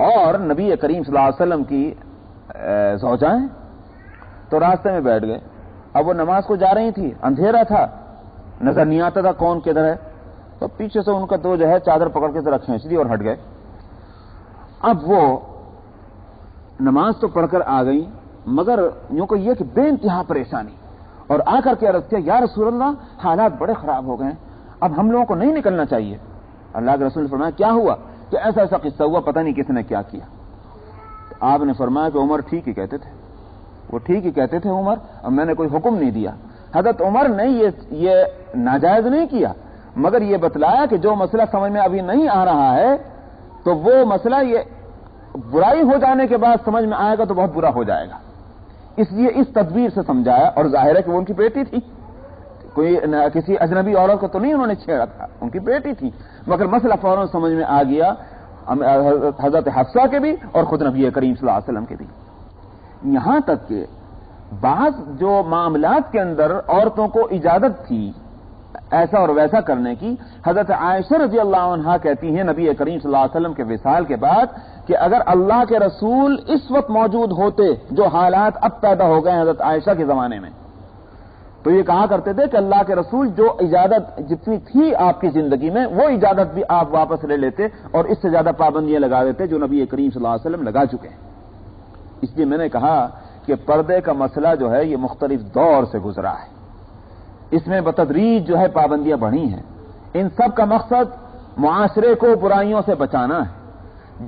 اور نبی کریم صلی اللہ علیہ وسلم کی زوجائیں تو راستے میں بیٹھ گئے. اب وہ نماز کو جا رہی تھی, اندھیرا تھا, نظر نہیں آتا تھا کون کدھر ہے, تو پیچھے سے ان کا دو جو ہے چادر پکڑ کے ذرا کھینچ دی اور ہٹ گئے. اب وہ نماز تو پڑھ کر آ گئی, مگر یوں کہ یہ کہ بے انتہا پریشانی, اور آ کر کے عرض کیا یا رسول اللہ حالات بڑے خراب ہو گئے, اب ہم لوگوں کو نہیں نکلنا چاہیے. اللہ کے رسول نے فرمایا کیا ہوا؟ کہ ایسا ایسا قصہ ہوا, پتہ نہیں کس نے کیا کیا. آپ نے فرمایا کہ عمر ٹھیک ہی کہتے تھے, وہ ٹھیک ہی کہتے تھے عمر, اب میں نے کوئی حکم نہیں دیا. حضرت عمر نے یہ ناجائز نہیں کیا, مگر یہ بتلایا کہ جو مسئلہ سمجھ میں ابھی نہیں آ رہا ہے تو وہ مسئلہ یہ برائی ہو جانے کے بعد سمجھ میں آئے گا تو بہت برا ہو جائے گا, اس لیے اس تدبیر سے سمجھایا. اور ظاہر ہے کہ وہ ان کی بیٹی تھی, کوئی کسی اجنبی عورت کو تو نہیں انہوں نے چھیڑا تھا, ان کی بیٹی تھی, مگر مسئلہ فوراً سمجھ میں آ گیا حضرت حفصہ کے بھی اور خود نبی کریم صلی اللہ علیہ وسلم کے بھی. یہاں تک کہ بعض جو معاملات کے اندر عورتوں کو اجازت تھی ایسا اور ویسا کرنے کی, حضرت عائشہ رضی اللہ عنہا کہتی ہیں نبی کریم صلی اللہ علیہ وسلم کے وصال کے بعد کہ اگر اللہ کے رسول اس وقت موجود ہوتے جو حالات اب پیدا ہو گئے حضرت عائشہ کے زمانے میں, تو یہ کہا کرتے تھے کہ اللہ کے رسول جو اجازت جتنی تھی آپ کی زندگی میں وہ اجازت بھی آپ واپس لے لیتے اور اس سے زیادہ پابندیاں لگا دیتے جو نبی کریم صلی اللہ علیہ وسلم لگا چکے ہیں. اس لیے میں نے کہا کہ پردے کا مسئلہ جو ہے یہ مختلف دور سے گزرا ہے, اس میں بتدریج جو ہے پابندیاں بڑھی ہیں. ان سب کا مقصد معاشرے کو برائیوں سے بچانا ہے.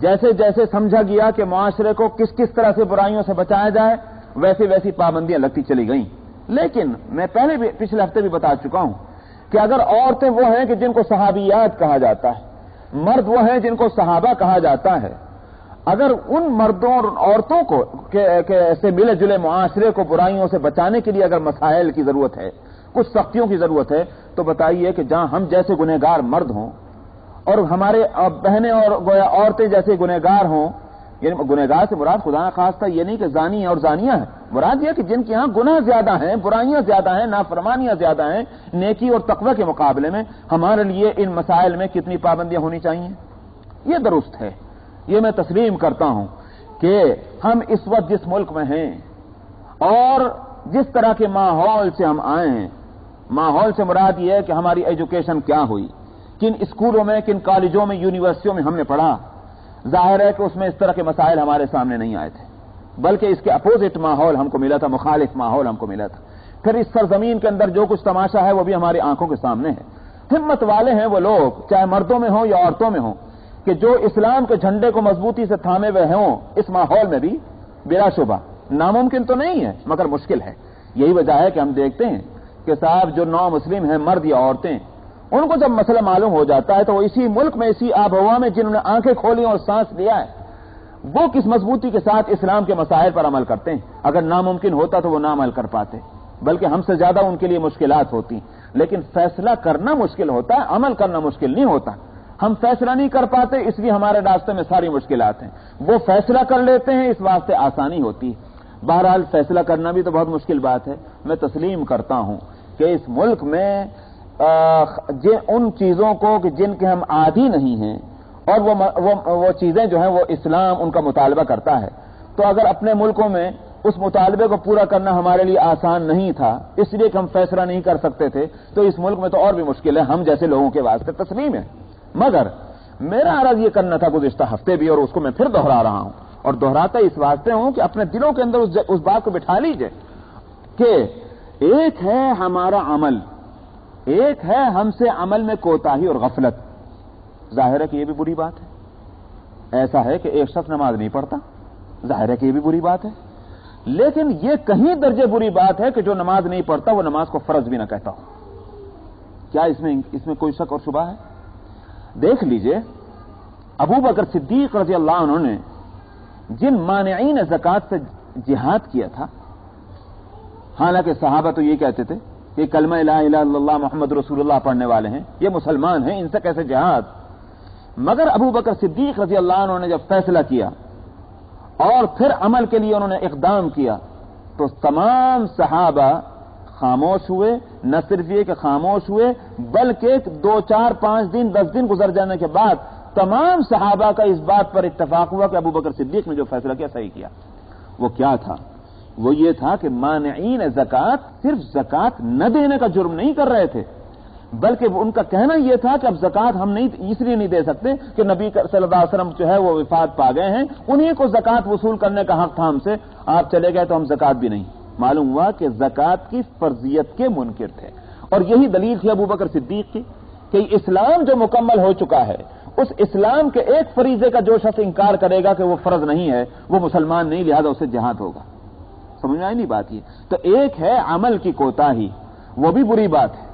جیسے جیسے سمجھا گیا کہ معاشرے کو کس کس طرح سے برائیوں سے بچایا جائے ویسے ویسی پابندیاں لگتی چلی گئیں. لیکن میں پہلے بھی پچھلے ہفتے بھی بتا چکا ہوں کہ اگر عورتیں وہ ہیں کہ جن کو صحابیات کہا جاتا ہے, مرد وہ ہیں جن کو صحابہ کہا جاتا ہے, اگر ان مردوں اور عورتوں کو سے ملے جلے معاشرے کو برائیوں سے بچانے کے لیے اگر مسائل کی ضرورت ہے, کچھ سختیوں کی ضرورت ہے, تو بتائیے کہ جہاں ہم جیسے گنہگار مرد ہوں اور ہمارے بہنیں اور گویا عورتیں جیسے گنہگار ہوں, یعنی گنہگار سے مراد خدا نخواستہ یہ نہیں کہ زانی اور زانیہ ہیں, مراد یہ کہ جن کے ہاں گناہ زیادہ ہیں, برائیاں زیادہ ہیں, نافرمانیاں زیادہ ہیں نیکی اور تقوی کے مقابلے میں, ہمارے لیے ان مسائل میں کتنی پابندیاں ہونی چاہیے. یہ درست ہے, یہ میں تسلیم کرتا ہوں کہ ہم اس وقت جس ملک میں ہیں اور جس طرح کے ماحول سے ہم آئے ہیں, ماحول سے مراد یہ ہے کہ ہماری ایجوکیشن کیا ہوئی, کن اسکولوں میں, کن کالجوں میں, یونیورسٹیوں میں ہم نے پڑھا, ظاہر ہے کہ اس میں اس طرح کے مسائل ہمارے سامنے نہیں آئے تھے, بلکہ اس کے اپوزٹ ماحول ہم کو ملا تھا, مخالف ماحول ہم کو ملا تھا. پھر اس سرزمین کے اندر جو کچھ تماشا ہے وہ بھی ہماری آنکھوں کے سامنے ہے. ہمت والے ہیں وہ لوگ, چاہے مردوں میں ہوں یا عورتوں میں ہوں, کہ جو اسلام کے جھنڈے کو مضبوطی سے تھامے ہوئے ہوں اس ماحول میں بھی. بلا شبہ ناممکن تو نہیں ہے مگر مشکل ہے. یہی وجہ ہے کہ ہم دیکھتے ہیں کہ صاحب جو نو مسلم ہیں مرد یا عورتیں, ان کو جب مسئلہ معلوم ہو جاتا ہے تو وہ اسی ملک میں, اسی آب و ہوا میں جنہوں نے آنکھیں کھولی اور سانس لیا ہے, وہ کس مضبوطی کے ساتھ اسلام کے مسائل پر عمل کرتے ہیں. اگر ناممکن ہوتا تو وہ نہ عمل کر پاتے, بلکہ ہم سے زیادہ ان کے لیے مشکلات ہوتی. لیکن فیصلہ کرنا مشکل ہوتا ہے, عمل کرنا مشکل نہیں ہوتا. ہم فیصلہ نہیں کر پاتے اس لیے ہمارے راستے میں ساری مشکلات ہیں, وہ فیصلہ کر لیتے ہیں اس واسطے آسانی ہوتی ہے. بہرحال فیصلہ کرنا بھی تو بہت مشکل بات ہے. میں تسلیم کرتا ہوں کہ اس ملک میں ان چیزوں کو کہ جن کے ہم عادی نہیں ہیں اور وہ چیزیں جو ہیں وہ اسلام ان کا مطالبہ کرتا ہے, تو اگر اپنے ملکوں میں اس مطالبے کو پورا کرنا ہمارے لیے آسان نہیں تھا اس لیے کہ ہم فیصلہ نہیں کر سکتے تھے, تو اس ملک میں تو اور بھی مشکل ہے ہم جیسے لوگوں کے واسطے. تسلیم ہے, مگر میرا عرض یہ کرنا تھا گزشتہ ہفتے بھی, اور اس کو میں پھر دوہرا رہا ہوں, اور دوہراتا اس واسطے ہوں کہ اپنے دلوں کے اندر اس بات کو بٹھا لیجئے کہ ایک ہے ہمارا عمل, ایک ہے ہم سے عمل میں کوتاہی اور غفلت. ظاہر ہے کہ یہ بھی بری بات ہے. ایسا ہے کہ ایک شخص نماز نہیں پڑھتا, ظاہر ہے کہ یہ بھی بری بات ہے, لیکن یہ کہیں درجے بری بات ہے کہ جو نماز نہیں پڑھتا وہ نماز کو فرض بھی نہ کہتا ہو. کیا اس میں کوئی شک اور شبہ ہے؟ دیکھ لیجئے ابو بکر صدیق رضی اللہ عنہ نے جن مانعین زکوٰۃ سے جہاد کیا تھا, حالانکہ صحابہ تو یہ کہتے تھے کہ کلمہ لا الہ الا اللہ محمد رسول اللہ پڑھنے والے ہیں, یہ مسلمان ہیں, ان سے کیسے جہاد. مگر ابو بکر صدیق رضی اللہ عنہ نے جب فیصلہ کیا اور پھر عمل کے لیے انہوں نے اقدام کیا تو تمام صحابہ خاموش ہوئے. نہ صرف یہ کہ خاموش ہوئے بلکہ 2 4 5 دن 10 دن گزر جانے کے بعد تمام صحابہ کا اس بات پر اتفاق ہوا کہ ابو بکر صدیق نے جو فیصلہ کیا صحیح کیا۔ وہ کیا تھا؟ وہ یہ تھا کہ مانعین زکوٰۃ صرف زکوٰۃ نہ دینے کا جرم نہیں کر رہے تھے، بلکہ ان کا کہنا یہ تھا کہ اب زکوٰۃ ہم نہیں اس لیے نہیں دے سکتے کہ نبی صلی اللہ علیہ وسلم جو ہے وہ وفات پا گئے ہیں، انہیں کو زکوٰۃ وصول کرنے کا حق تھا ہم سے، آپ چلے گئے تو ہم زکوٰۃ بھی نہیں۔ معلوم ہوا کہ زکوٰۃ کی فرضیت کے منکر تھے، اور یہی دلیل تھی ابو بکر صدیق کی کہ اسلام جو مکمل ہو چکا ہے، اس اسلام کے ایک فریضے کا جو شخص انکار کرے گا کہ وہ فرض نہیں ہے، وہ مسلمان نہیں، لہذا اسے جہاد ہوگا۔ سمجھ میں آئی نہیں بات؟ یہ تو ایک ہے عمل کی کوتاہی، وہ بھی بری بات ہے،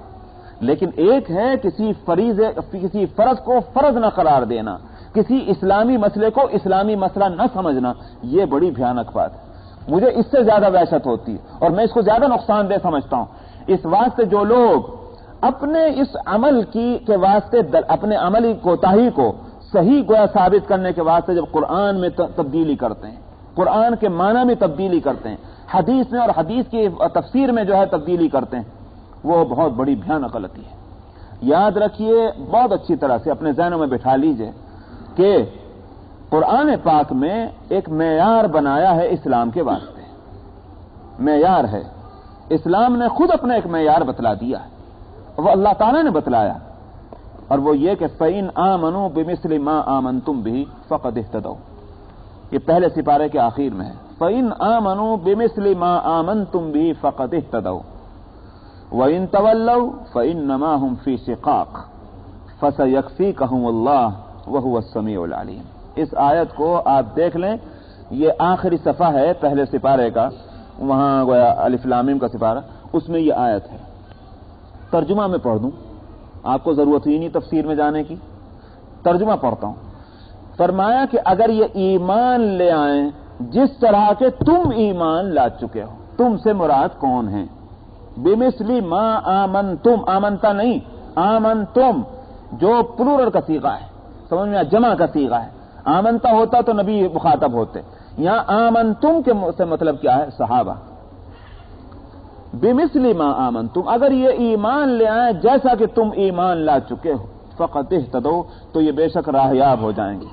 لیکن ایک ہے کسی فرض کو فرض نہ قرار دینا، کسی اسلامی مسئلے کو اسلامی مسئلہ نہ سمجھنا، یہ بڑی بھیانک بات ہے۔ مجھے اس سے زیادہ وحشت ہوتی ہے اور میں اس کو زیادہ نقصان دہ سمجھتا ہوں۔ اس واسطے جو لوگ اپنے اس عمل کے واسطے اپنے عملی کوتاہی کو صحیح گویا ثابت کرنے کے واسطے جب قرآن میں تبدیلی کرتے ہیں، قرآن کے معنی میں تبدیلی کرتے ہیں، حدیث میں اور حدیث کی تفسیر میں جو ہے تبدیلی کرتے ہیں، وہ بہت بڑی بھیانک غلطی ہے۔ یاد رکھیے، بہت اچھی طرح سے اپنے ذہنوں میں بٹھا لیجئے کہ قرآن پاک میں ایک معیار بنایا ہے اسلام کے واسطے، معیار ہے، اسلام نے خود اپنا ایک معیار بتلا دیا ہے، وہ اللہ تعالیٰ نے بتلایا، اور وہ یہ کہ فَإِنْ آمَنُوا بِمِثْلِ مَا آمَنْتُمْ بِهِ فَقَدِ اهْتَدَوْا، یہ پہلے سپارے کے آخر میں ہے، فَإِنْ آمَنُوا بِمِثْلِ مَا آمَنْتُمْ بِهِ فَقَدِ اهْتَدَوْا وَإِنْ تَوَلَّوْا فَإِنَّمَا هُمْ فِي شِقَاقٍ فَسَيَكْفِيكَهُمُ اللَّهُ وَهُوَ السَّمِيعُ الْعَلِيمُ۔ اس آیت کو آپ دیکھ لیں، یہ آخری صفحہ ہے پہلے سپارے کا، وہاں گویا الف لام میم کا سپارہ، اس میں یہ آیت ہے۔ ترجمہ میں پڑھ دوں، آپ کو ضرورت ہی نہیں تفسیر میں جانے کی، ترجمہ پڑھتا ہوں۔ فرمایا کہ اگر یہ ایمان لے آئیں جس طرح کے تم ایمان لا چکے ہو، تم سے مراد کون ہیں؟ بمثلی ما آمنتم، آمنتا نہیں، آمنتم جو پلورل کا صیغہ ہے، سمجھ میں جمع کا صیغہ ہے، آمنتا ہوتا تو نبی مخاطب ہوتے، یہاں آمنتم کے سے مطلب کیا ہے؟ صحابہ۔ بمثل ما آمنتم، اگر یہ ایمان لے آئیں جیسا کہ تم ایمان لا چکے ہو، فقط اہتدوا، تو یہ بے شک راہیاب ہو جائیں گے،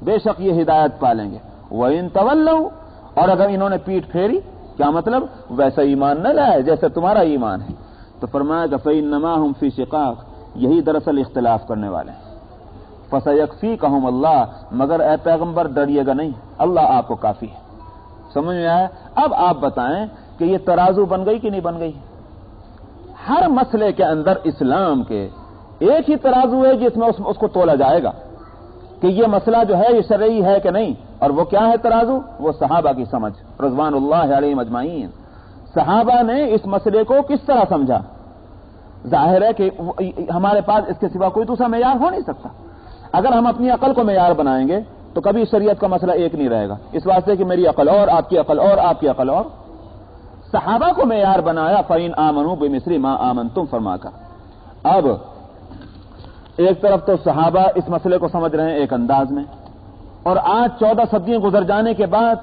بے شک یہ ہدایت پالیں گے۔ وَإِن تَوَلَّوْا، اور اگر انہوں نے پیٹھ پھیری، کیا مطلب؟ ویسا ایمان نہ لائے جیسے تمہارا ایمان ہے، تو فرمایا کہ فَإِنَّمَا هُمْ فِي شِقَاقٍ، یہی دراصل اختلاف کرنے والے ہیں۔ فَسَيَكْفِيكَهُمُ اللَّهُ، مگر اے پیغمبر ڈریے گا نہیں، اللہ آپ کو کافی ہے۔ سمجھ میں آیا؟ اب آپ بتائیں کہ یہ ترازو بن گئی کہ نہیں بن گئی؟ ہر مسئلے کے اندر اسلام کے ایک ہی ترازو ہے جس میں اس کو تولا جائے گا کہ یہ مسئلہ جو ہے یہ شرعی ہے کہ نہیں، اور وہ کیا ہے ترازو؟ وہ صحابہ کی سمجھ رضوان اللہ علیہم اجمعین۔ صحابہ نے اس مسئلے کو کس طرح سمجھا؟ ظاہر ہے کہ ہمارے پاس اس کے سوا کوئی دوسرا معیار ہو نہیں سکتا۔ اگر ہم اپنی عقل کو معیار بنائیں گے تو کبھی شریعت کا مسئلہ ایک نہیں رہے گا، اس واسطے کہ میری عقل اور آپ کی عقل اور آپ کی عقل اور۔ صحابہ کو معیار بنایا فَإِنْ آمَنُوا بِمِثْلِ مَا آمَنْتُمْ فرما کر۔ اب ایک طرف تو صحابہ اس مسئلے کو سمجھ رہے ہیں ایک انداز میں، اور آج 14 صدیاں گزر جانے کے بعد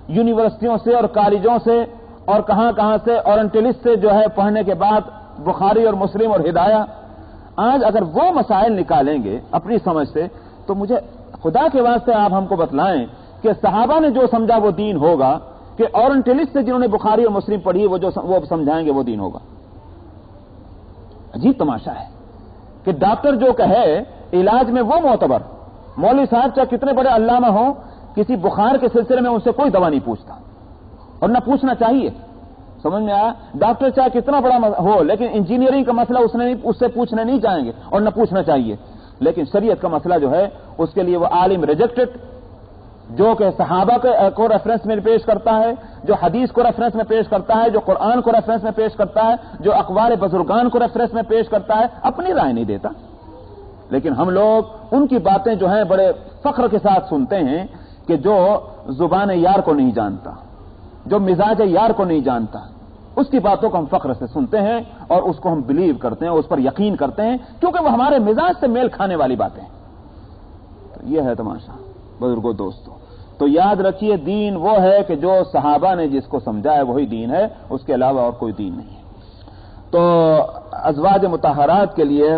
یونیورسٹیوں سے اور کالجوں سے اور کہاں کہاں سے اورنٹلسٹ سے جو ہے پڑھنے کے بعد بخاری اور مسلم اور ہدایہ، آج اگر وہ مسائل نکالیں گے اپنی سمجھ سے، تو مجھے خدا کے واسطے آپ ہم کو بتلائیں کہ صحابہ نے جو سمجھا وہ دین ہوگا کہ اورنٹلسٹ سے جنہوں نے بخاری اور مسلم پڑھی وہ سمجھائیں گے وہ دین ہوگا؟ عجیب تماشا ہے کہ ڈاکٹر جو کہے علاج میں وہ معتبر، مولوی صاحب چاہے کتنے بڑے علامہ ہوں، کسی بخار کے سلسلے میں ان سے کوئی دوا نہیں پوچھتا اور نہ پوچھنا چاہیے۔ سمجھ میں آیا؟ ڈاکٹر چاہے کتنا بڑا ہو، لیکن انجینئرنگ کا مسئلہ اس سے پوچھنے نہیں جائیں گے اور نہ پوچھنا چاہیے، لیکن شریعت کا مسئلہ جو ہے اس کے لیے وہ عالم ریجیکٹڈ، جو کہ صحابہ کو ریفرنس میں پیش کرتا ہے، جو حدیث کو ریفرنس میں پیش کرتا ہے، جو قرآن کو ریفرنس میں پیش کرتا ہے، جو اقوال بزرگان کو ریفرنس میں پیش کرتا ہے، اپنی رائے نہیں دیتا۔ لیکن ہم لوگ ان کی باتیں جو ہیں بڑے فخر کے ساتھ سنتے ہیں کہ جو زبان یار کو نہیں جانتا، جو مزاج یار کو نہیں جانتا، اس کی باتوں کو ہم فخر سے سنتے ہیں اور اس کو ہم بلیو کرتے ہیں، اس پر یقین کرتے ہیں، کیونکہ وہ ہمارے مزاج سے میل کھانے والی باتیں ہیں۔ تو یہ ہے تماشا بزرگوں، دوستوں۔ تو یاد رکھیے دین وہ ہے کہ جو صحابہ نے جس کو سمجھا ہے وہی دین ہے، اس کے علاوہ اور کوئی دین نہیں ہے۔ تو ازواج مطہرات کے لیے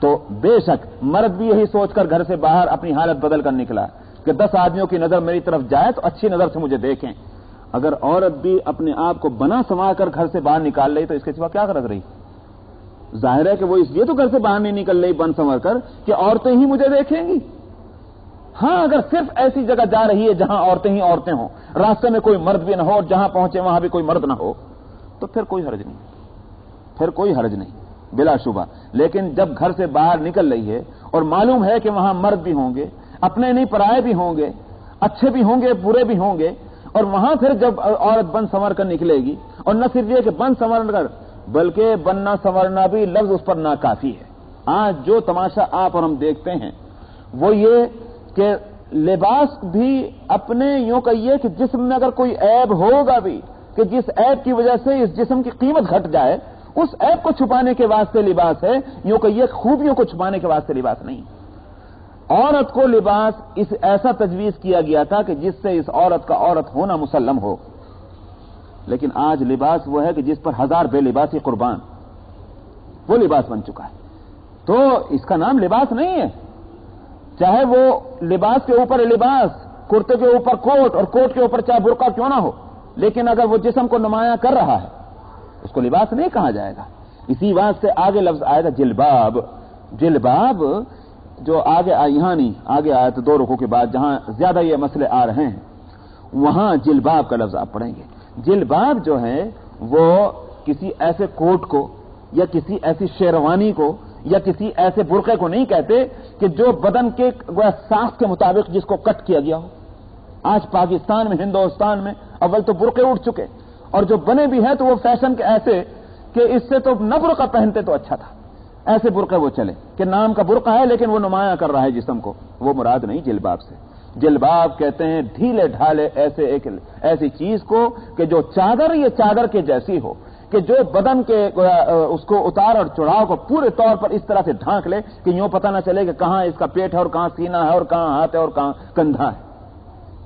تو بے شک مرد بھی یہی سوچ کر گھر سے باہر اپنی حالت بدل کر نکلا کہ 10 آدمیوں کی نظر میری طرف جائے تو اچھی نظر سے مجھے دیکھیں. اگر عورت بھی اپنے آپ کو بنا سنوار کر گھر سے باہر نکال رہی تو اس کے سوا کیا غرض رہی؟ ظاہر ہے کہ وہ اس لیے تو گھر سے باہر نہیں نکل رہی بن سنور کر کہ عورتیں ہی مجھے دیکھیں گی. ہاں اگر صرف ایسی جگہ جا رہی ہے جہاں عورتیں ہی عورتیں ہوں، راستے میں کوئی مرد بھی نہ ہو اور جہاں پہنچے وہاں بھی کوئی مرد نہ ہو، تو پھر کوئی حرج نہیں، پھر کوئی حرج نہیں بلا شبہ. لیکن جب گھر سے باہر نکل رہی ہے اور معلوم ہے کہ وہاں مرد بھی ہوں گے، اپنے نہیں پرائے بھی ہوں گے، اچھے بھی ہوں گے برے بھی ہوں گے، اور وہاں پھر جب عورت بن سنور کر نکلے گی، اور نہ صرف یہ کہ بن سنور کر بلکہ بننا سنورنا بھی لفظ اس پر ناکافی ہے. آج جو تماشا آپ اور ہم دیکھتے ہیں وہ یہ کہ لباس بھی اپنے یوں کہیے کہ جسم میں اگر کوئی عیب ہوگا بھی کہ جس عیب کی وجہ سے اس جسم کی قیمت گھٹ جائے، اس عیب کو چھپانے کے واسطے لباس ہے، یوں کہیے خوبیوں کو چھپانے کے واسطے لباس نہیں. عورت کو لباس اس ایسا تجویز کیا گیا تھا کہ جس سے اس عورت کا عورت ہونا مسلم ہو. لیکن آج لباس وہ ہے کہ جس پر 1000 بے لباسی قربان، وہ لباس بن چکا ہے. تو اس کا نام لباس نہیں ہے، چاہے وہ لباس کے اوپر لباس، کرتے کے اوپر کوٹ اور کوٹ کے اوپر چاہے برقع کیوں نہ ہو، لیکن اگر وہ جسم کو نمایاں کر رہا ہے اس کو لباس نہیں کہا جائے گا. اسی بات سے آگے لفظ آئے گا جلباب. جلباب جو آگے یہاں نہیں آگے آیا تو 2 رکوع کے بعد جہاں زیادہ یہ مسئلے آ رہے ہیں وہاں جلباب کا لفظ آپ پڑھیں گے. جلباب جو ہے وہ کسی ایسے کوٹ کو یا کسی ایسی شیروانی کو یا کسی ایسے برقعے کو نہیں کہتے کہ جو بدن کے ساخت کے مطابق جس کو کٹ کیا گیا ہو. آج پاکستان میں ہندوستان میں اول تو برقعے اٹھ چکے، اور جو بنے بھی ہیں تو وہ فیشن کے ایسے کہ اس سے تو نہ برقع پہنتے تو اچھا تھا، ایسے برقعے وہ چلے کہ نام کا برقع ہے لیکن وہ نمایاں کر رہا ہے جسم کو. وہ مراد نہیں جلباب سے. جلباب کہتے ہیں ڈھیلے ڈھالے ایسی چیز کو کہ جو چادر یہ چادر کے جیسی ہو، کہ جو بدن کے اس کو اتار اور چڑھاؤ کو پورے طور پر اس طرح سے ڈھانک لے کہ یوں پتہ نہ چلے کہ کہاں اس کا پیٹ ہے اور کہاں سینہ ہے اور کہاں ہاتھ ہے اور کہاں کندھا ہے.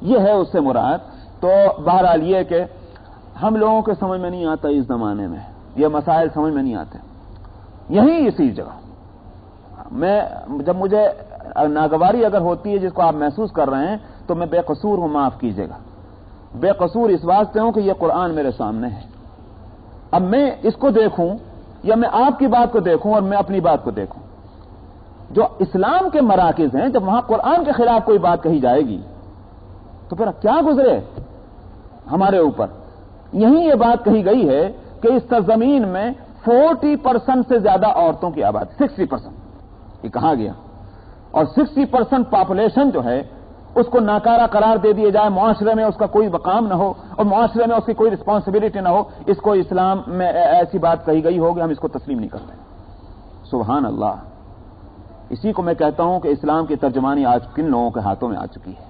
یہ ہے اس سے مراد. تو بہرحال یہ کہ ہم لوگوں کے سمجھ میں نہیں آتا، اس زمانے میں یہ مسائل سمجھ میں نہیں آتے. یہیں اسی جگہ میں جب مجھے ناگواری اگر ہوتی ہے جس کو آپ محسوس کر رہے ہیں تو میں بے قصور ہوں، معاف کیجیے گا. بے قصور اس واسطے ہوں کہ یہ قرآن میرے سامنے ہے. اب میں اس کو دیکھوں یا میں آپ کی بات کو دیکھوں اور میں اپنی بات کو دیکھوں، جو اسلام کے مراکز ہیں جب وہاں قرآن کے خلاف کوئی بات کہی جائے گی تو پھر کیا گزرے ہمارے اوپر. یہیں یہ بات کہی گئی ہے کہ اس سرزمین میں 40% سے زیادہ عورتوں کی آبادی، 60% یہ کہا گیا، اور 60% پاپولیشن جو ہے اس کو ناکارہ قرار دے دیا جائے، معاشرے میں اس کا کوئی مقام نہ ہو اور معاشرے میں اس کی کوئی رسپانسبلٹی نہ ہو. اس کو اسلام میں ایسی بات کہی گئی ہوگی، ہم اس کو تسلیم نہیں کرتے. سبحان اللہ. اسی کو میں کہتا ہوں کہ اسلام کی ترجمانی آج کن لوگوں کے ہاتھوں میں آ چکی ہے.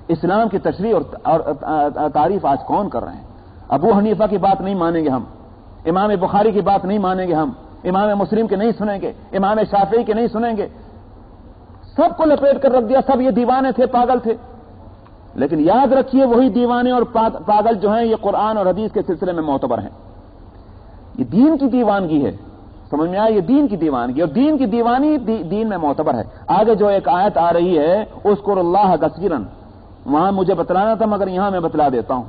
اسلام کی تشریح اور تعریف آج کون کر رہے ہیں؟ ابو حنیفہ کی بات نہیں مانیں گے ہم، امام بخاری کی بات نہیں مانیں گے ہم، امام مسلم کے نہیں سنیں گے، امام شافعی کے نہیں سنیں گے. سب کو لپیٹ کر رکھ دیا، سب یہ دیوانے تھے، پاگل تھے. لیکن یاد رکھیے وہی دیوانے اور پاگل جو ہیں یہ قرآن اور حدیث کے سلسلے میں معتبر ہیں. یہ دین کی دیوانگی ہے، سمجھ میں آیا؟ یہ دین کی دیوانگی، اور دین کی دیوانی دین میں معتبر ہے. آگے جو ایک آیت آ رہی ہے اذکروا اللہ کثیرا، وہاں مجھے بتلانا تھا مگر یہاں میں بتلا دیتا ہوں.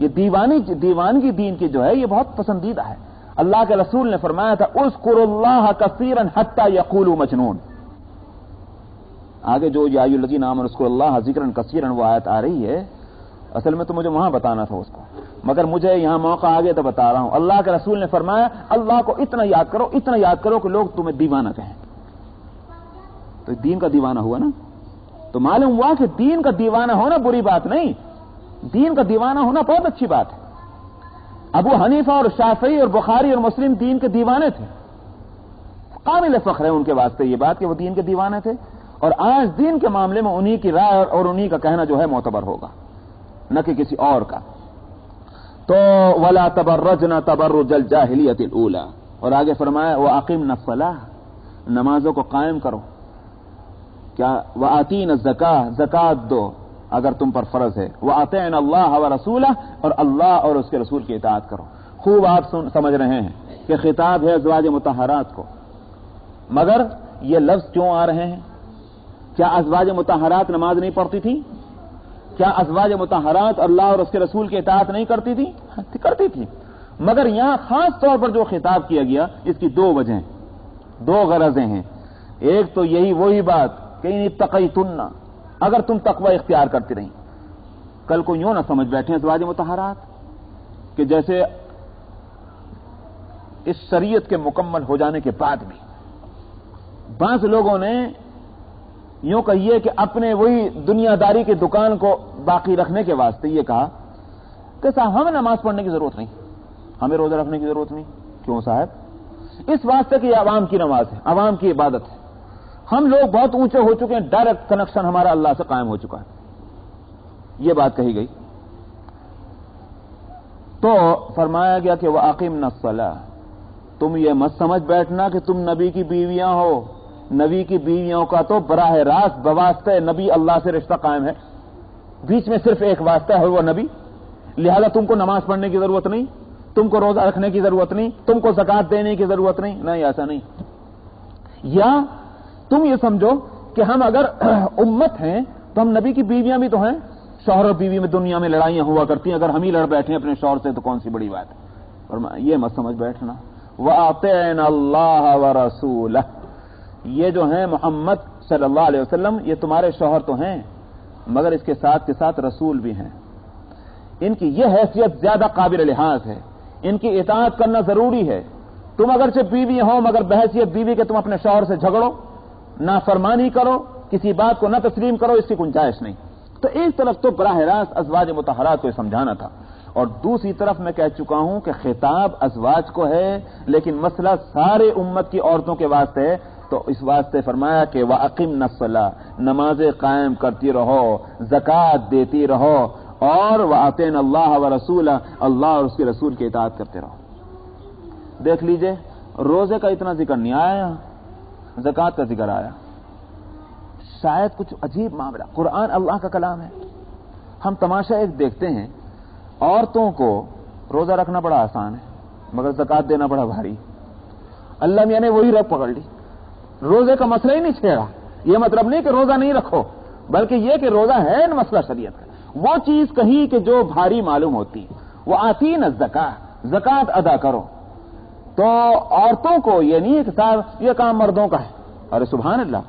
یہ دیوانگی دین کی جو ہے یہ بہت پسندیدہ ہے. اللہ کے رسول نے فرمایا تھا اذکروا اللہ کثیرا حتی یقولوا مجنون. آگے جو یا ایھا الذین آمنوا اذکروا اللہ ذکرا کثیرا وہ آیت آ رہی ہے، اصل میں تو مجھے وہاں بتانا تھا اس کو، مگر مجھے یہاں موقع آگے تو بتا رہا ہوں. اللہ کے رسول نے فرمایا اللہ کو اتنا یاد کرو کہ لوگ تمہیں دیوانہ کہیں. تو دین کا دیوانہ ہوا نا، تو معلوم ہوا کہ دین کا دیوانہ ہونا بری بات نہیں، دین کا دیوانہ ہونا بہت اچھی بات ہے. ابو حنیفہ اور شافعی اور بخاری اور مسلم دین کے دیوانے تھے، قابل فخر ہے ان کے واسطے یہ بات کہ وہ دین کے دیوانے تھے. اور آج دین کے معاملے میں انہی کی رائے اور انہی کا کہنا جو ہے معتبر ہوگا، نہ کہ کسی اور کا. تو ولا تبرجن تبرج الجاہلیۃ الاولی، اور آگے فرمایا واقمنا الصلاۃ، نمازوں کو قائم کرو. کیا وآتینا الزکاۃ، زکات دو اگر تم پر فرض ہے. واطعنا اللہ ورسولہ، اور اللہ اور اس کے رسول کی اطاعت کرو. خوب آپ سمجھ رہے ہیں کہ خطاب ہے ازواج مطہرات کو، مگر یہ لفظ کیوں آ رہے ہیں؟ کیا ازواج مطہرات نماز نہیں پڑھتی تھی؟ کیا ازواج مطہرات اللہ اور اس کے رسول کی اطاعت نہیں کرتی تھی؟ کرتی تھی، مگر یہاں خاص طور پر جو خطاب کیا گیا اس کی دو وجہیں، دو غرضیں ہیں۔ ایک تو یہی وہی بات کہ ان اتقیتن، اگر تم تقوی اختیار کرتی رہیں۔ کل کو یوں نہ سمجھ بیٹھیں ازواج مطہرات کہ جیسے اس شریعت کے مکمل ہو جانے کے بعد بھی بعض لوگوں نے یوں کہیے کہ اپنے وہی دنیا داری کی دکان کو باقی رکھنے کے واسطے یہ کہا کہ صاحب ہمیں نماز پڑھنے کی ضرورت نہیں، ہمیں روزہ رکھنے کی ضرورت نہیں۔ کیوں صاحب؟ اس واسطے کہ یہ عوام کی نماز ہے، عوام کی عبادت ہے، ہم لوگ بہت اونچے ہو چکے ہیں، ڈائریکٹ کنیکشن ہمارا اللہ سے قائم ہو چکا ہے۔ یہ بات کہی گئی تو فرمایا گیا کہ وَأَقِمْنَا الصَّلَاةَ، تم یہ مت سمجھ بیٹھنا کہ تم نبی کی بیویاں ہو، نبی کی بیویوں کا تو براہ راست بواسطہ نبی اللہ سے رشتہ قائم ہے، بیچ میں صرف ایک واسطہ ہے وہ نبی، لہذا تم کو نماز پڑھنے کی ضرورت نہیں، تم کو روزہ رکھنے کی ضرورت نہیں، تم کو زکوٰۃ دینے کی ضرورت نہیں، نہیں ایسا نہیں۔ یا تم یہ سمجھو کہ ہم اگر امت ہیں تو ہم نبی کی بیویاں بھی تو ہیں، شوہر اور بیوی میں دنیا میں لڑائیاں ہوا کرتی ہیں، اگر ہم ہی لڑ بیٹھیں اپنے شوہر سے تو کون سی بڑی بات ہے؟ اور یہ مت سمجھ بیٹھنا وَأَطِعْنَا اللَّهَ وَرَسُولَهُ، یہ جو ہیں محمد صلی اللہ علیہ وسلم یہ تمہارے شوہر تو ہیں مگر اس کے ساتھ رسول بھی ہیں، ان کی یہ حیثیت زیادہ قابل لحاظ ہے، ان کی اطاعت کرنا ضروری ہے۔ تم اگرچہ بیوی ہو مگر بحیثیت بیوی کے تم اپنے شوہر سے جھگڑو، نافرمانی کرو، کسی بات کو نہ تسلیم کرو، اس کی گنجائش نہیں۔ تو ایک طرف تو براہ راست ازواج مطہرات کو سمجھانا تھا، اور دوسری طرف میں کہہ چکا ہوں کہ خطاب ازواج کو ہے لیکن مسئلہ سارے امت کی عورتوں کے واسطے ہے، تو اس واسطے فرمایا کہ وَأَقِمْنَا الصَّلَاةَ، نمازیں قائم کرتی رہو، زکوٰۃ دیتی رہو، اور وَأَطِعْنَا اللَّهَ وَرَسُولَهُ، اللہ اور اس کے رسول کی اطاعت کرتے رہو۔ دیکھ لیجئے روزے کا اتنا ذکر نہیں آیا، زکوٰۃ کا ذکر آیا۔ شاید کچھ عجیب معاملہ، قرآن اللہ کا کلام ہے، ہم تماشا ایک دیکھتے ہیں، عورتوں کو روزہ رکھنا بڑا آسان ہے مگر زکوٰۃ دینا بڑا بھاری۔ اللہ میاں نے وہی رگ پکڑ لی، روزے کا مسئلہ ہی نہیں چھیڑا۔ یہ مطلب نہیں کہ روزہ نہیں رکھو، بلکہ یہ کہ روزہ ہے مسئلہ شریعت کا، وہ چیز کہی کہ جو بھاری معلوم ہوتی، وہ آتین الزکاۃ، زکوٰۃ ادا کرو۔ تو عورتوں کو یہ نہیں ہے کہ صاحب یہ کام مردوں کا ہے، ارے سبحان اللہ،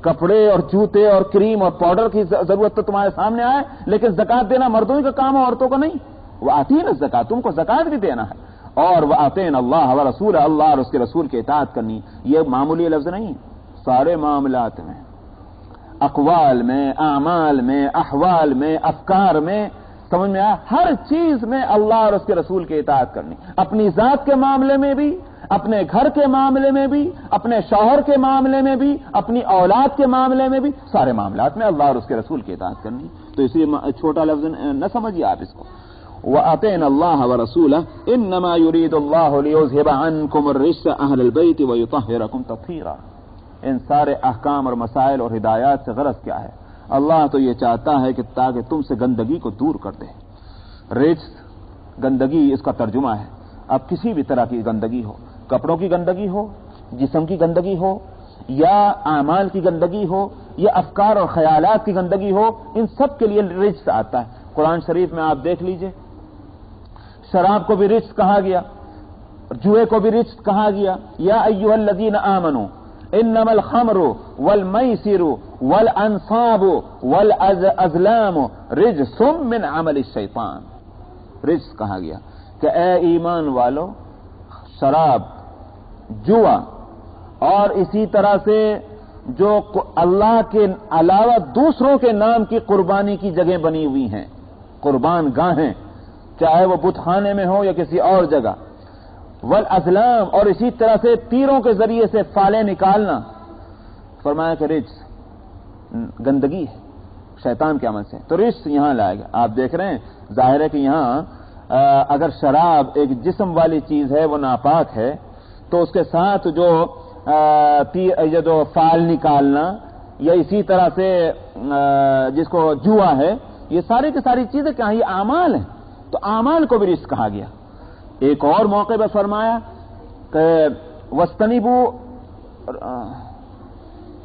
کپڑے اور جوتے اور کریم اور پاؤڈر کی ضرورت تو تمہارے سامنے آئے، لیکن زکوٰۃ دینا مردوں ہی کا کام ہے، عورتوں کا نہیں۔ وہ آتین الزکاۃ، تم کو زکوٰۃ بھی دینا ہے، اور وہ آتین اللہ و رسول، اللہ اور اس کے رسول کی اطاعت کرنی۔ یہ معمولی لفظ نہیں، سارے معاملات میں، اقوال میں، اعمال میں، احوال میں، افکار میں، سمجھ میں آیا، ہر چیز میں اللہ اور اس کے رسول کی اطاعت کرنی، اپنی ذات کے معاملے میں بھی، اپنے گھر کے معاملے میں بھی، اپنے شوہر کے معاملے میں بھی، اپنی اولاد کے معاملے میں بھی، سارے معاملات میں اللہ اور اس کے رسول کی اطاعت کرنی۔ تو اس لیے چھوٹا لفظ نہ سمجھیے آپ اس کو۔ وَأَطِعْنَا اللَّهَ وَرَسُولَهُ إِنَّمَا يُرِيدُ اللَّهُ لِيُذْهِبَ عَنكُمُ الرِّجْسَ أَهْلَ الْبَيْتِ وَيُطَهِّرَكُمْ تَطْهِيرًا۔ ان سارے احکام اور مسائل اور ہدایات سے غرض کیا ہے؟ اللہ تو یہ چاہتا ہے کہ تاکہ تم سے گندگی کو دور کر دے۔ رجس، گندگی اس کا ترجمہ ہے۔ اب کسی بھی طرح کی گندگی ہو، کپڑوں کی گندگی ہو، جسم کی گندگی ہو، یا اعمال کی گندگی ہو، یا افکار اور خیالات کی گندگی ہو، ان سب کے لیے رجس آتا ہے۔ قرآن شریف میں آپ دیکھ لیجئے، شراب کو بھی رجس کہا گیا، جوئے کو بھی رجس کہا گیا، یا ایھا الذین آمنوا انما الخمر والمیسر والانصاب والازلام رجس من عمل الشیطان، رجس کہا گیا کہ اے ایمان والو، شراب، جوا اور اسی طرح سے جو اللہ کے علاوہ دوسروں کے نام کی قربانی کی جگہ بنی ہوئی ہیں، قربان گاہیں، چاہے وہ بت خانے میں ہو یا کسی اور جگہ، والازلام، اور اسی طرح سے تیروں کے ذریعے سے فالیں نکالنا، فرمایا کہ رجس گندگی ہے شیطان کے عمل سے۔ تو رجس یہاں لائے گا۔ آپ دیکھ رہے ہیں، ظاہر ہے کہ یہاں اگر شراب ایک جسم والی چیز ہے، وہ ناپاک ہے، تو اس کے ساتھ جو فال نکالنا، یا اسی طرح سے جس کو جوا ہے، یہ ساری کی ساری چیزیں کہاں، یہ اعمال ہیں، تو اعمال کو بھی رجس کہا گیا۔ ایک اور موقع پر فرمایا کہ وَاسْتَنِبُوا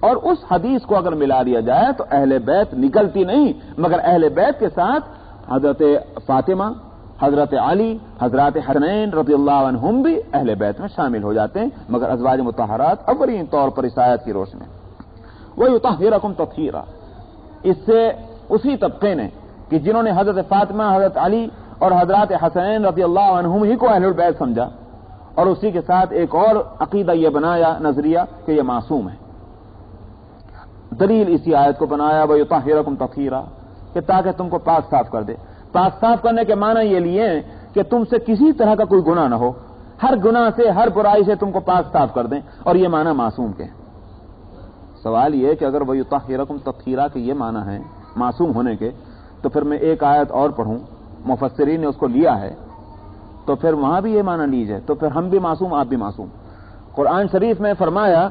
اور اس حدیث کو اگر ملا دیا جائے تو اہل بیت نکلتی نہیں، مگر اہل بیت کے ساتھ حضرت فاطمہ، حضرت علی، حضرات حسنین رضی اللہ عنہم بھی اہل بیت میں شامل ہو جاتے ہیں، مگر ازواج مطہرات اولین طور پر اس آیت کی روشنی میں۔ وَيُطَهِّرَكُمْ تَطْهِيرًا، اس سے اسی طبقے نے کہ جنہوں نے حضرت فاطمہ، حضرت علی اور حضرات حسنین رضی اللہ عنہم ہی کو اہل البیت سمجھا، اور اسی کے ساتھ ایک اور عقیدہ یہ بنایا، نظریہ، کہ یہ معصوم ہے۔ دلیل اسی آیت کو بنایا وَيُطَهِّرَكُمْ تَطْهِيرًا، کہ تاکہ تم کو پاک صاف کر دے۔ پاک صاف کرنے کے معنی یہ لیے ہیں کہ تم سے کسی طرح کا کوئی گناہ نہ ہو، ہر گناہ سے، ہر برائی سے تم کو پاک صاف کر دیں، اور یہ معنی معصوم کے ہیں۔ سوال یہ کہ اگر وَيُطَهِّرَكُمْ تَطْهِيرًا کے یہ معنی ہے معصوم ہونے کے، تو پھر میں ایک آیت اور پڑھوں، مفسرین نے اس کو لیا ہے، تو پھر وہاں بھی یہ معنی لیجئے، تو پھر ہم بھی معصوم، آپ بھی معصوم۔ قرآن شریف میں فرمایا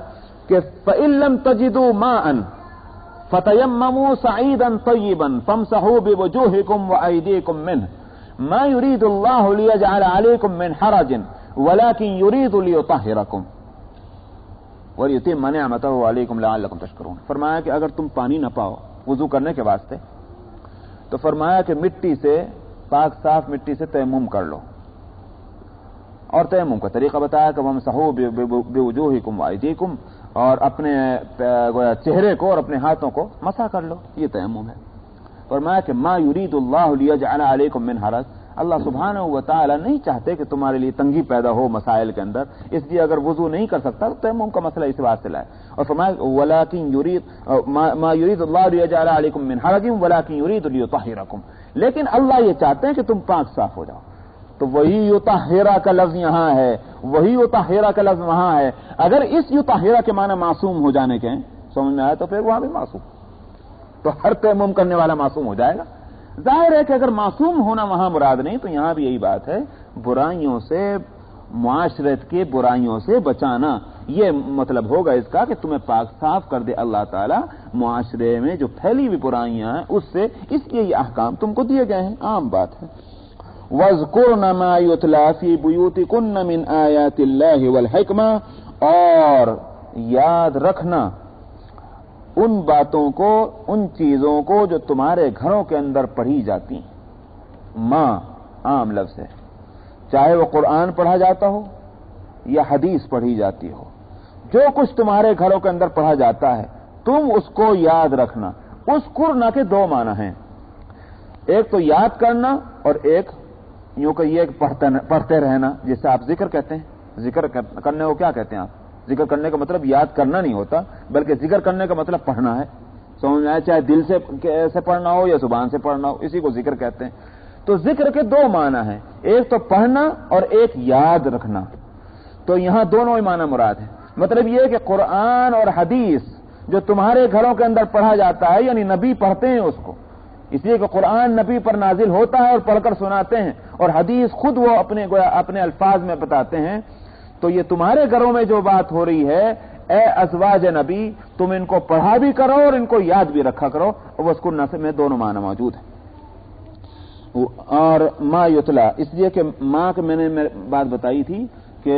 کہ فَإِن لَّمْ تَجِدُوا مَاءً فَتَيَمَّمُوا صَعِيدًا طَيِّبًا فَامْسَحُوا بِوُجُوهِكُمْ وَأَيْدِيكُمْ مِنْهُ مَا يُرِيدُ اللَّهُ لِيَجْعَلَ عَلَيْكُمْ مِنْ حَرَجٍ وَلَكِنْ يُرِيدُ لِيُطَهِّرَكُمْ وَلِيُتِمَّ نِعْمَتَهُ عَلَيْكُمْ لَعَلَّكُمْ تَشْكُرُونَ۔ فرمایا کہ اگر تم پانی نہ پاؤ وضو کرنے کے واسطے، تو فرمایا کہ مٹی سے، پاک صاف مٹی سے تیمم کر لو، اور تیمم کا طریقہ بتایا کہ وَامْسَحُوا بِوُجُوهِكُمْ وَأَيْدِيكُمْ، اور اپنے چہرے کو اور اپنے ہاتھوں کو مسح کر لو، یہ تیمم ہے۔ فرمایا کہ ما یرید اللہ لیجعل علیکم من حرج، اللہ سبحانہ و تعالی نہیں چاہتے کہ تمہارے لیے تنگی پیدا ہو مسائل کے اندر، اس لیے اگر وضو نہیں کر سکتا تو تیمم کا مسئلہ اس واسطے لائے۔ اور فرمایا ولکن یرید ما یرید اللہ لیجعل علیکم من حرج ولکن یرید لیطہرکم، لیکن اللہ یہ چاہتے ہیں کہ تم پاک صاف ہو جاؤ۔ تو وہی یطہرا کا لفظ یہاں ہے، وہی یطہرا کا لفظ وہاں ہے۔ اگر اس یطہرا کے معنی معصوم ہو جانے کے ہیں، سمجھ میں آیا، تو پھر وہاں بھی معصوم، تو ہر تیمم کرنے والا معصوم ہو جائے گا۔ ظاہر ہے کہ اگر معصوم ہونا وہاں مراد نہیں، تو یہاں بھی یہی بات ہے، برائیوں سے، معاشرت کے برائیوں سے بچانا، یہ مطلب ہوگا اس کا کہ تمہیں پاک صاف کر دے اللہ تعالیٰ معاشرے میں جو پھیلی ہوئی برائیاں ہیں اس سے، اس لیے یہ احکام تم کو دیے گئے ہیں، عام بات ہے۔ وَاذْكُرْنَ مَا يُتْلَى فِي بُيُوتِكُنَّ مِنْ آيَاتِ اللَّهِ وَالْحِكْمَةِ، اور یاد رکھنا ان باتوں کو، ان چیزوں کو جو تمہارے گھروں کے اندر پڑھی جاتی ہیں۔ ماں عام لفظ ہے، چاہے وہ قرآن پڑھا جاتا ہو یا حدیث پڑھی جاتی ہو، جو کچھ تمہارے گھروں کے اندر پڑھا جاتا ہے تم اس کو یاد رکھنا۔ اذکرنا کے دو معنی ہیں، ایک تو یاد کرنا، اور ایک یوں کہ یہ پڑھتے رہنا، جسے آپ ذکر کہتے ہیں۔ ذکر کرنے کو کیا کہتے ہیں آپ؟ ذکر کرنے کا مطلب یاد کرنا نہیں ہوتا، بلکہ ذکر کرنے کا مطلب پڑھنا ہے، سمجھ میں آئے، چاہے دل سے پڑھنا ہو یا زبان سے پڑھنا ہو، اسی کو ذکر کہتے ہیں۔ تو ذکر کے دو معنی ہیں، ایک تو پڑھنا اور ایک یاد رکھنا، تو یہاں دونوں ہی معنی مراد ہیں۔ مطلب یہ کہ قرآن اور حدیث جو تمہارے گھروں کے اندر پڑھا جاتا ہے، یعنی نبی پڑھتے ہیں اس کو، اس لیے کہ قرآن نبی پر نازل ہوتا ہے اور پڑھ کر سناتے ہیں، اور حدیث خود وہ اپنے الفاظ میں بتاتے ہیں، تو یہ تمہارے گھروں میں جو بات ہو رہی ہے، اے ازواج نبی، تم ان کو پڑھا بھی کرو اور ان کو یاد بھی رکھا کرو، اور وَاذْكُرْنَ میں دونوں معنی موجود ہیں۔ اور ما یتلا، اس لیے کہ ماں کہ میں نے بات بتائی تھی کہ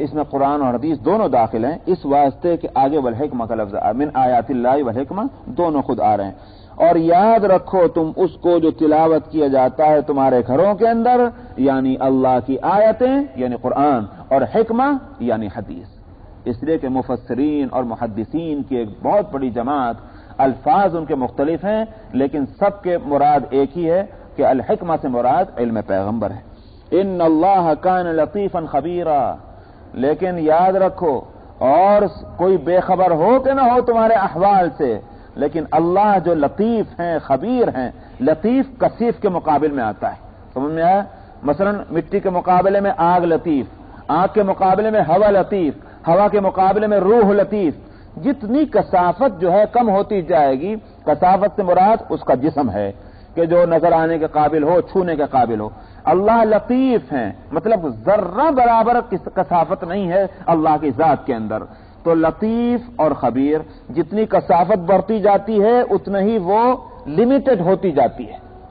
اس میں قرآن اور حدیث دونوں داخل ہیں، اس واسطے کہ آگے والحکمہ کا لفظ من آیات اللہ والحکمہ دونوں خود آ رہے ہیں۔ اور یاد رکھو تم اس کو جو تلاوت کیا جاتا ہے تمہارے گھروں کے اندر، یعنی اللہ کی آیتیں یعنی قرآن، اور حکمہ یعنی حدیث۔ اس لیے کہ مفسرین اور محدثین کی ایک بہت بڑی جماعت، الفاظ ان کے مختلف ہیں لیکن سب کے مراد ایک ہی ہے کہ الحکمہ سے مراد علم پیغمبر ہے۔ ان اللہ کان لطیفا خبیرا، لیکن یاد رکھو، اور کوئی بے خبر ہو کہ نہ ہو تمہارے احوال سے، لیکن اللہ جو لطیف ہیں، خبیر ہیں، لطیف کثیف کے مقابل میں آتا ہے، سمجھ میں آیا؟ مثلا مٹی کے مقابلے میں آگ لطیف، آگ کے مقابلے میں ہوا لطیف، ہوا کے مقابلے میں روح لطیف۔ جتنی کثافت جو ہے کم ہوتی جائے گی، کثافت سے مراد اس کا جسم ہے کہ جو نظر آنے کے قابل ہو، چھونے کے قابل ہو۔ اللہ لطیف ہیں، مطلب ذرہ برابر کثافت نہیں ہے اللہ کی ذات کے اندر۔ تو لطیف اور خبیر، جتنی کثافت بڑھتی جاتی ہے اتنا ہی وہ لمیٹڈ ہوتی جاتی ہے،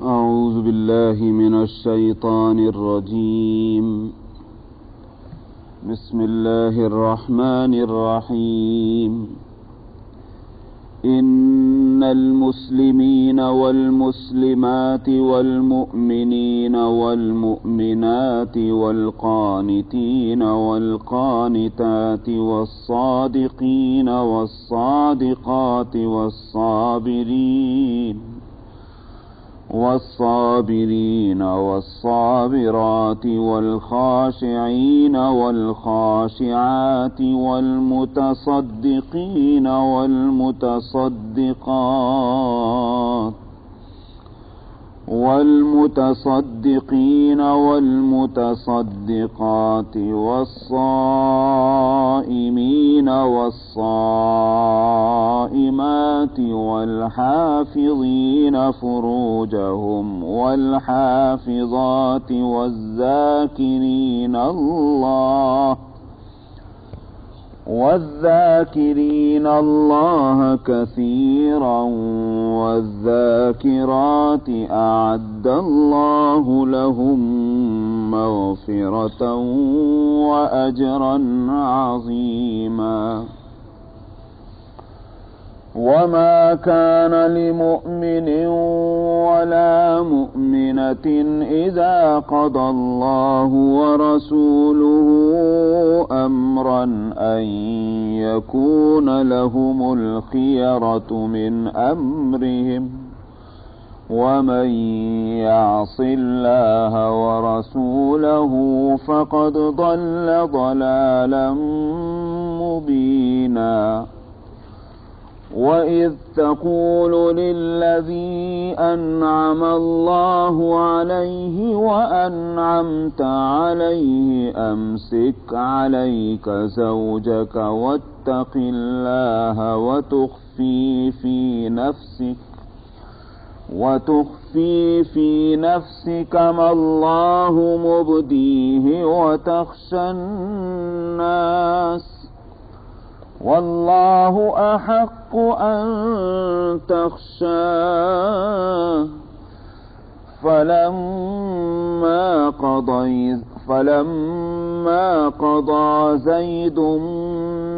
أعوذ بالله من الشيطان الرجيم بسم الله الرحمن الرحيم إن المسلمين والمسلمات والمؤمنين والمؤمنات والقانتين والقانتات والصادقين والصادقات والصابرين والصابرات والخاشعين والخاشعات والمتصدقين والمتصدقات والصائمين والصائمات والحافظين فروجهم والحافظات والذاكرين الله كثيرا والذاكرات أعد الله لهم مغفرة وأجرا عظيما وما كان لمؤمن ولا مؤمنة إذا قضى الله ورسوله أمرا أن يكون لهم الخيرة من أمرهم ومن يعص الله ورسوله فقد ضل ضلالا مبينا وإذ تقول للذي أنعم الله عليه وأنعمت عليه أمسك عليك زوجك واتق الله وتخفي في نفسك ما الله مبديه وتخشى الناس والله أحق أن تخشاه فلما قضى زيد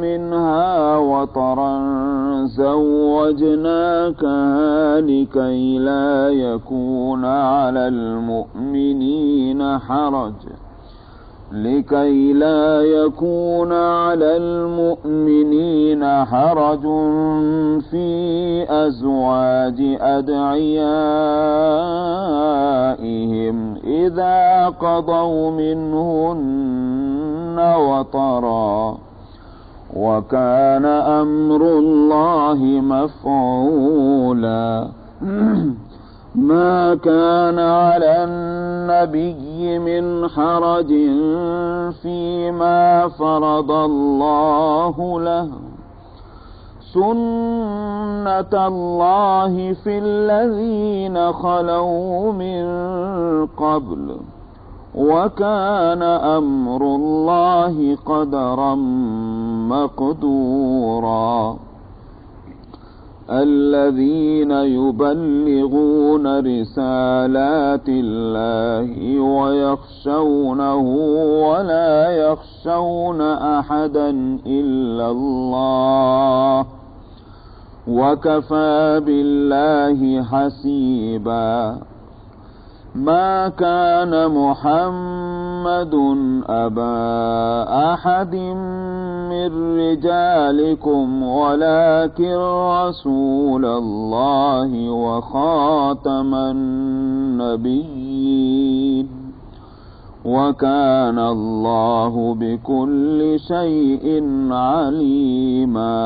منها وطرا زوجناكها لكي لا يكون على المؤمنين حرج في أزواج أدعيائهم إذا قضوا منهن وطرا وكان أمر الله مفعولا ما كان على النبي من حرج فيما فرض الله له سنة الله في الذين خلوا من قبل وكان أمر الله قدرا مقدورا الذين يبلغون رسالات الله ويخشونه ولا يخشون أحدا إلا الله وَكَفَى بِاللَّهِ حَسِيبًا ما كان محمد أبا أحد من رجالكم ولكن رسول الله وخاتم النبيين وكان الله بكل شيء عليما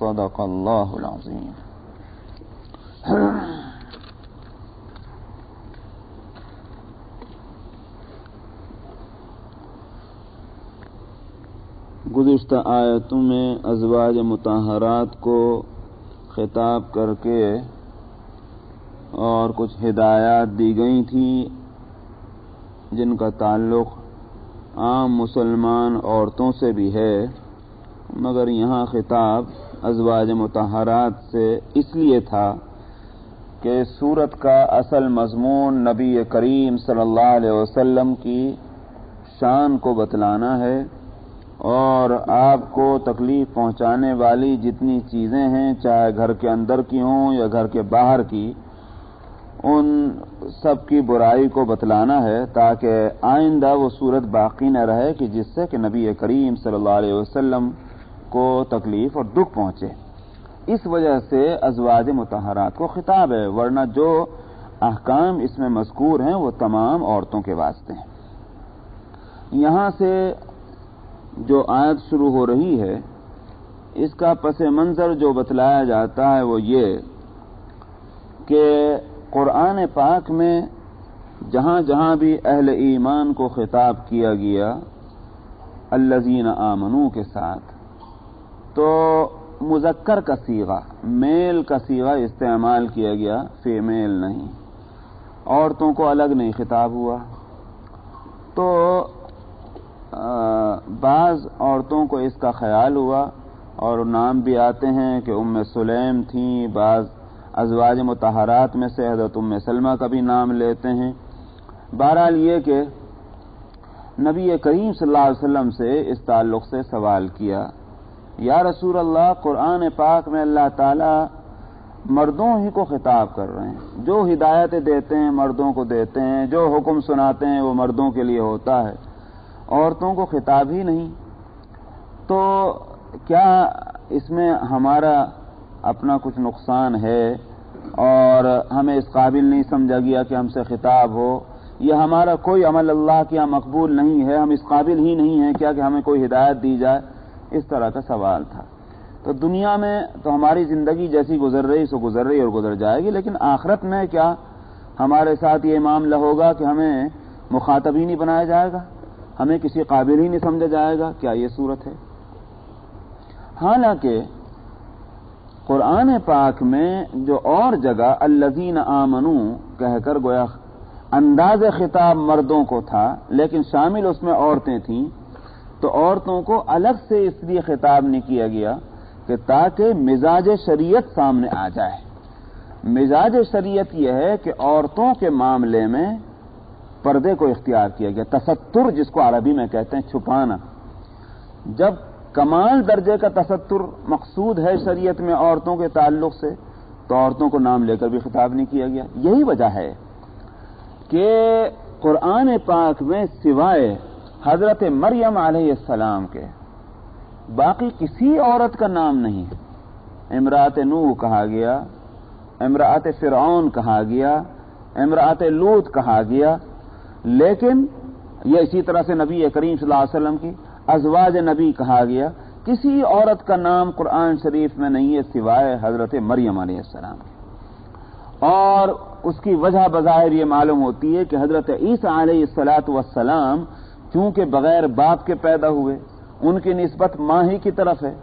صدق الله العظيم. گزشتہ آیتوں میں ازواج مطہرات کو خطاب کر کے اور کچھ ہدایات دی گئی تھیں جن کا تعلق عام مسلمان عورتوں سے بھی ہے، مگر یہاں خطاب ازواج مطہرات سے اس لیے تھا کہ سورت کا اصل مضمون نبی کریم صلی اللہ علیہ وسلم کی شان کو بتلانا ہے، اور آپ کو تکلیف پہنچانے والی جتنی چیزیں ہیں، چاہے گھر کے اندر کی ہوں یا گھر کے باہر کی، ان سب کی برائی کو بتلانا ہے تاکہ آئندہ وہ صورت باقی نہ رہے کہ جس سے کہ نبی کریم صلی اللہ علیہ وسلم کو تکلیف اور دکھ پہنچے۔ اس وجہ سے ازواج مطہرات کو خطاب ہے، ورنہ جو احکام اس میں مذکور ہیں وہ تمام عورتوں کے واسطے ہیں۔ یہاں سے جو آیت شروع ہو رہی ہے اس کا پس منظر جو بتلایا جاتا ہے وہ یہ کہ قرآن پاک میں جہاں جہاں بھی اہل ایمان کو خطاب کیا گیا الذین آمنو کے ساتھ، تو مذکر کا صیغہ، میل کا صیغہ استعمال کیا گیا، فیمیل نہیں، عورتوں کو الگ نہیں خطاب ہوا۔ تو بعض عورتوں کو اس کا خیال ہوا اور نام بھی آتے ہیں کہ ام سلیم تھیں، بعض ازواج مطہرات میں سے حضرت ام سلمہ کا بھی نام لیتے ہیں۔ بہرحال یہ کہ نبی کریم صلی اللہ علیہ وسلم سے اس تعلق سے سوال کیا، یا رسول اللہ، قرآن پاک میں اللہ تعالی مردوں ہی کو خطاب کر رہے ہیں، جو ہدایتیں دیتے ہیں مردوں کو دیتے ہیں، جو حکم سناتے ہیں وہ مردوں کے لیے ہوتا ہے، عورتوں کو خطاب ہی نہیں، تو کیا اس میں ہمارا اپنا کچھ نقصان ہے اور ہمیں اس قابل نہیں سمجھا گیا کہ ہم سے خطاب ہو، یا ہمارا کوئی عمل اللہ کے یہاں مقبول نہیں ہے، ہم اس قابل ہی نہیں ہیں کیا کہ ہمیں کوئی ہدایت دی جائے؟ اس طرح کا سوال تھا۔ تو دنیا میں تو ہماری زندگی جیسی گزر رہی سو گزر رہی اور گزر جائے گی، لیکن آخرت میں کیا ہمارے ساتھ یہ معاملہ ہوگا کہ ہمیں مخاطب ہی نہیں بنایا جائے گا، ہمیں کسی قابل ہی نہیں سمجھا جائے گا؟ کیا یہ صورت ہے؟ حالانکہ قرآن پاک میں جو اور جگہ الذین آمنو کہہ کر گویا انداز خطاب مردوں کو تھا لیکن شامل اس میں عورتیں تھیں، تو عورتوں کو الگ سے اس لیے خطاب نہیں کیا گیا کہ تاکہ مزاج شریعت سامنے آ جائے۔ مزاج شریعت یہ ہے کہ عورتوں کے معاملے میں پردے کو اختیار کیا گیا، تستر جس کو عربی میں کہتے ہیں، چھپانا۔ جب کمال درجے کا تستر مقصود ہے شریعت میں عورتوں کے تعلق سے، تو عورتوں کو نام لے کر بھی خطاب نہیں کیا گیا۔ یہی وجہ ہے کہ قرآن پاک میں سوائے حضرت مریم علیہ السلام کے باقی کسی عورت کا نام نہیں ہے۔ امرأت نوح کہا گیا، امرأت فرعون کہا گیا، امرأت لوط کہا گیا، لیکن یہ اسی طرح سے نبی کریم صلی اللہ علیہ وسلم کی ازواج نبی کہا گیا، کسی عورت کا نام قرآن شریف میں نہیں ہے سوائے حضرت مریم علیہ السلام کی۔ اور اس کی وجہ بظاہر یہ معلوم ہوتی ہے کہ حضرت عیسیٰ علیہ السلام چونکہ بغیر باپ کے پیدا ہوئے، ان کی نسبت ماں ہی کی طرف ہے،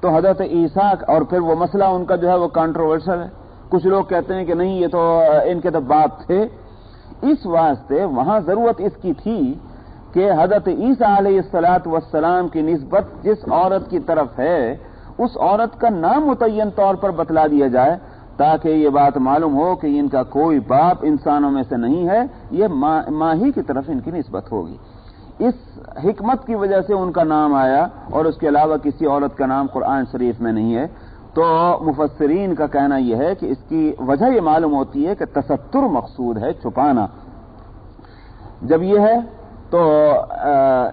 تو حضرت عیسیٰ، اور پھر وہ مسئلہ ان کا جو ہے وہ کانٹروورشل ہے، کچھ لوگ کہتے ہیں کہ نہیں یہ تو ان کے تو باپ تھے، اس واسطے وہاں ضرورت اس کی تھی کہ حضرت عیسیٰ علیہ السلام کی نسبت جس عورت کی طرف ہے اس عورت کا نام متعین طور پر بتلا دیا جائے تاکہ یہ بات معلوم ہو کہ ان کا کوئی باپ انسانوں میں سے نہیں ہے، یہ ماں ہی کی طرف ان کی نسبت ہوگی۔ اس حکمت کی وجہ سے ان کا نام آیا، اور اس کے علاوہ کسی عورت کا نام قرآن شریف میں نہیں ہے۔ تو مفسرین کا کہنا یہ ہے کہ اس کی وجہ یہ معلوم ہوتی ہے کہ تستر مقصود ہے، چھپانا۔ جب یہ ہے تو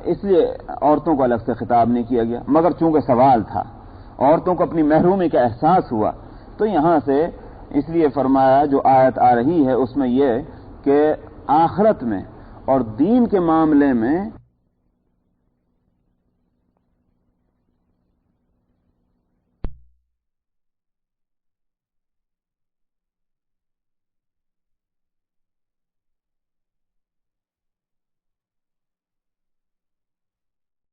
اس لیے عورتوں کو الگ سے خطاب نہیں کیا گیا، مگر چونکہ سوال تھا، عورتوں کو اپنی محرومی کا احساس ہوا، تو یہاں سے اس لیے فرمایا جو آیت آ رہی ہے اس میں یہ کہ آخرت میں اور دین کے معاملے میں